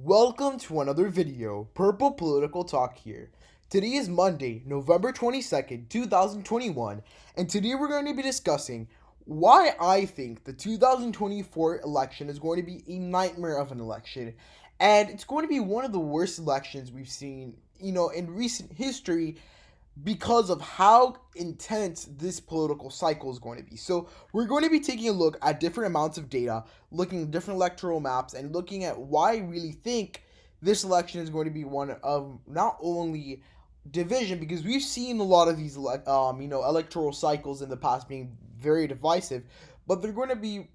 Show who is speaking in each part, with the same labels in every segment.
Speaker 1: Welcome to another video, Purple Political Talk here. Today is Monday, November 22nd, 2021, and today we're going to be discussing why I think the 2024 election is going to be a nightmare of an election, and it's going to be one of the worst elections we've seen, in recent history because of how intense this political cycle is going to be. So, we're going to be taking a look at different amounts of data, looking at different electoral maps, and looking at why I really think this election is going to be one of not only division, because we've seen a lot of these electoral cycles in the past being very divisive, but they're going to be,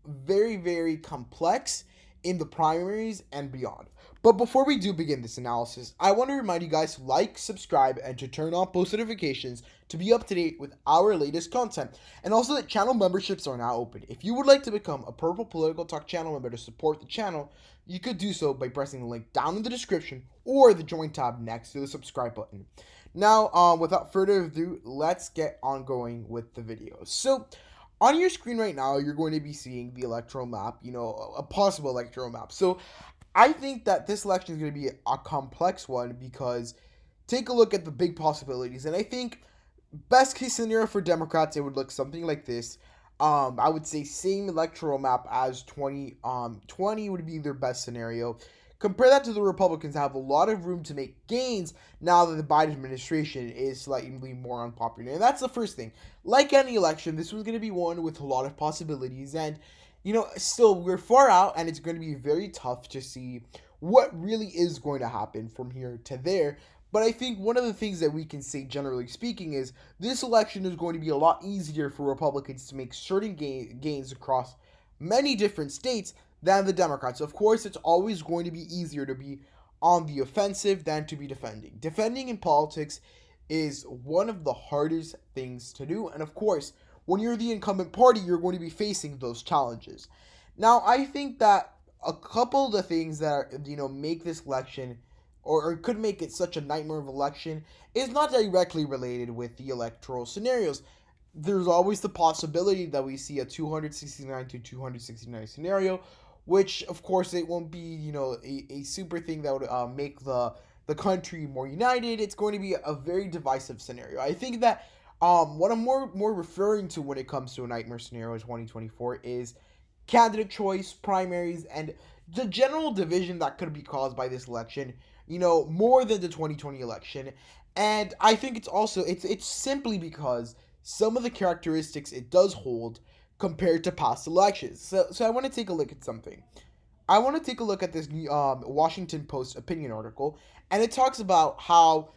Speaker 1: very, very complex in the primaries and beyond. But before we do begin this analysis, I want to remind you guys to like, subscribe, and to turn on post notifications to be up to date with our latest content. And also that channel memberships are now open. If you would like to become a Purple Political Talk channel member to support the channel, you could do so by pressing the link down in the description or the join tab next to the subscribe button. Now, without further ado, let's get on going with the video. So, on your screen right now, you're going to be seeing the electoral map, a possible electoral map. So, I think that this election is going to be a complex one because take a look at the big possibilities. And I think best case scenario for Democrats, it would look something like this. I would say same electoral map as 2020 would be their best scenario. Compare that to the Republicans have a lot of room to make gains now that the Biden administration is slightly more unpopular. And that's the first thing. Like any election, this was going to be one with a lot of possibilities. And, still, we're far out, and it's going to be very tough to see what really is going to happen from here to there. But I think one of the things that we can say, generally speaking, is this election is going to be a lot easier for Republicans to make certain gains across many different states than the Democrats. Of course, it's always going to be easier to be on the offensive than to be defending. Defending in politics is one of the hardest things to do. And of course, when you're the incumbent party, you're going to be facing those challenges. Now, I think that a couple of the things that make this election or could make it such a nightmare of election is not directly related with the electoral scenarios. There's always the possibility that we see a 269 to 269 scenario, which of course it won't be a super thing that would make the country more united. It's going to be a very divisive scenario. I think that what I'm more referring to when it comes to a nightmare scenario in 2024 is candidate choice, primaries, and the general division that could be caused by this election, more than the 2020 election. And I think it's simply because some of the characteristics it does hold compared to past elections. So I want to take a look at something. I want to take a look at this Washington Post opinion article, and it talks about how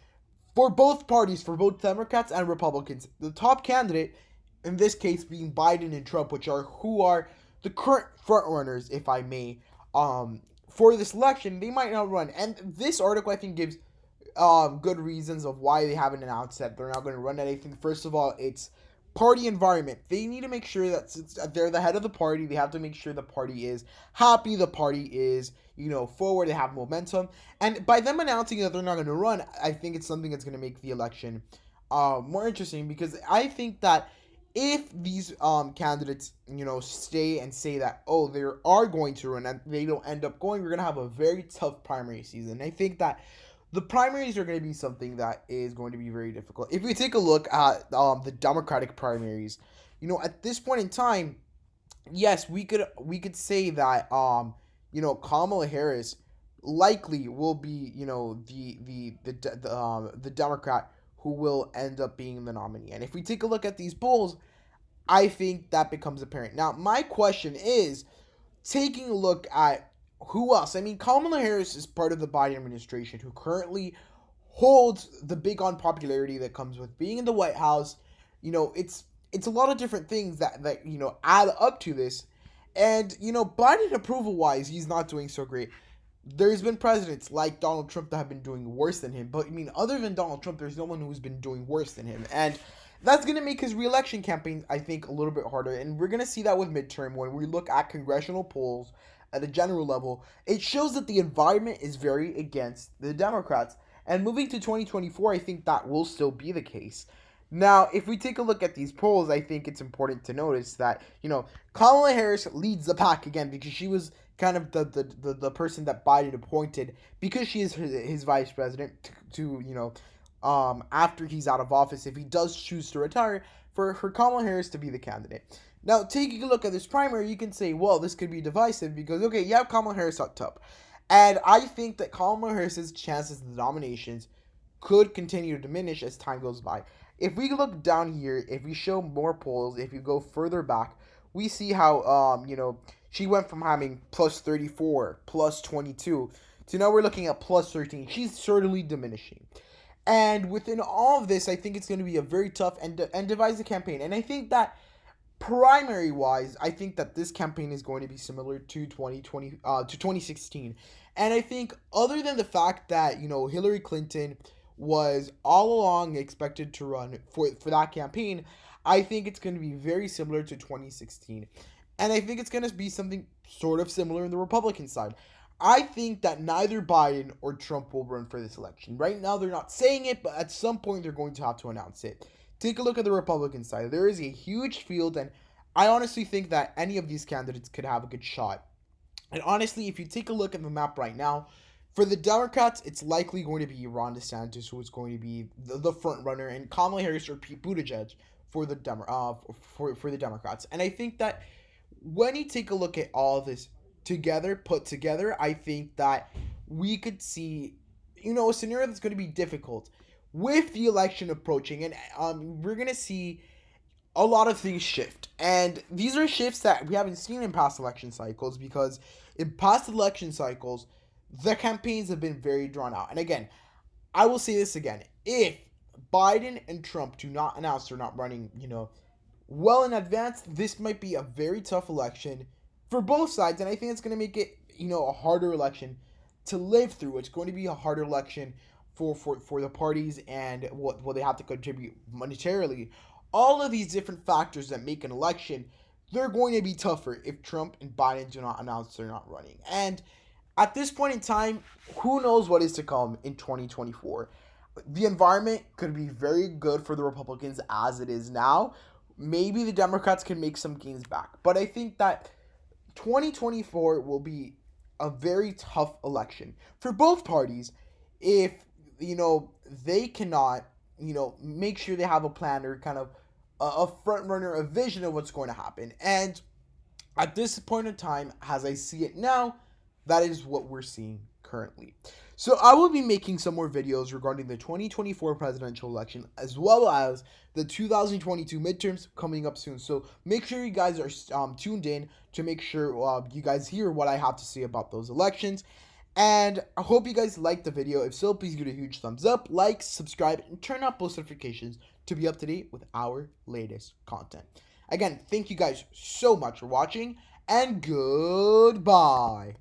Speaker 1: for both parties, for both Democrats and Republicans, the top candidate, in this case being Biden and Trump, who are the current frontrunners, if I may, for this election, they might not run. And this article, I think, gives good reasons of why they haven't announced that they're not going to run anything. First of all, it's party environment. They need to make sure that since they're the head of the party, they have to make sure the party is happy, the party is, forward, they have momentum. And by them announcing that they're not going to run, I think it's something that's going to make the election more interesting, because I think that if these candidates, stay and say that, oh, they are going to run and they don't end up going, we're going to have a very tough primary season. I think that the primaries are going to be something that is going to be very difficult. If we take a look at the Democratic primaries, at this point in time, yes, we could say that Kamala Harris likely will be the Democrat who will end up being the nominee. And if we take a look at these polls, I think that becomes apparent. Now, my question is, taking a look at who else? I mean, Kamala Harris is part of the Biden administration who currently holds the big unpopularity that comes with being in the White House. It's a lot of different things that add up to this. And, Biden approval-wise, he's not doing so great. There's been presidents like Donald Trump that have been doing worse than him. But, other than Donald Trump, there's no one who's been doing worse than him. And that's going to make his re-election campaign, I think, a little bit harder. And we're going to see that with midterm when we look at congressional polls at a general level. It shows that the environment is very against the Democrats. And moving to 2024, I think that will still be the case. Now, if we take a look at these polls, I think it's important to notice that, Kamala Harris leads the pack again because she was kind of the person that Biden appointed, because she is his vice president, to after he's out of office, if he does choose to retire, for Kamala Harris to be the candidate. Now, taking a look at this primary, you can say, well, this could be divisive because, okay, you have Kamala Harris up top. And I think that Kamala Harris's chances of the nominations could continue to diminish as time goes by. If we look down here, if we show more polls, if you go further back, we see how, she went from having plus 34, plus 22, to now we're looking at plus 13. She's certainly diminishing. And within all of this, I think it's going to be a very tough and divisive campaign. And I think that primary-wise, I think that this campaign is going to be similar to 2016. And I think other than the fact that, Hillary Clinton was all along expected to run for that campaign, I think it's going to be very similar to 2016. And I think it's going to be something sort of similar in the Republican side. I think that neither Biden or Trump will run for this election. Right now, they're not saying it, but at some point, they're going to have to announce it. Take a look at the Republican side. There is a huge field, and I honestly think that any of these candidates could have a good shot. And honestly, if you take a look at the map right now, for the Democrats, it's likely going to be Ron DeSantis who is going to be the front runner, and Kamala Harris or Pete Buttigieg for the Democrats. And I think that when you take a look at all of this put together, I think that we could see, a scenario that's going to be difficult with the election approaching, and we're going to see a lot of things shift. And these are shifts that we haven't seen in past election cycles, because in past election cycles, the campaigns have been very drawn out. And again, I will say this again. If Biden and Trump do not announce they're not running, well in advance, this might be a very tough election for both sides. And I think it's going to make it, a harder election to live through. It's going to be a harder election for the parties and what they have to contribute monetarily. All of these different factors that make an election, they're going to be tougher if Trump and Biden do not announce they're not running. And at this point in time, who knows what is to come in 2024. The environment could be very good for the Republicans as it is now. Maybe the Democrats can make some gains back. But I think that 2024 will be a very tough election for both parties if, they cannot, make sure they have a plan or kind of a front runner, a vision of what's going to happen. And at this point in time, as I see it now, that is what we're seeing currently. So I will be making some more videos regarding the 2024 presidential election, as well as the 2022 midterms coming up soon. So make sure you guys are tuned in to make sure you guys hear what I have to say about those elections. And I hope you guys liked the video. If so, please give it a huge thumbs up, like, subscribe, and turn on post notifications to be up to date with our latest content. Again, thank you guys so much for watching, and goodbye.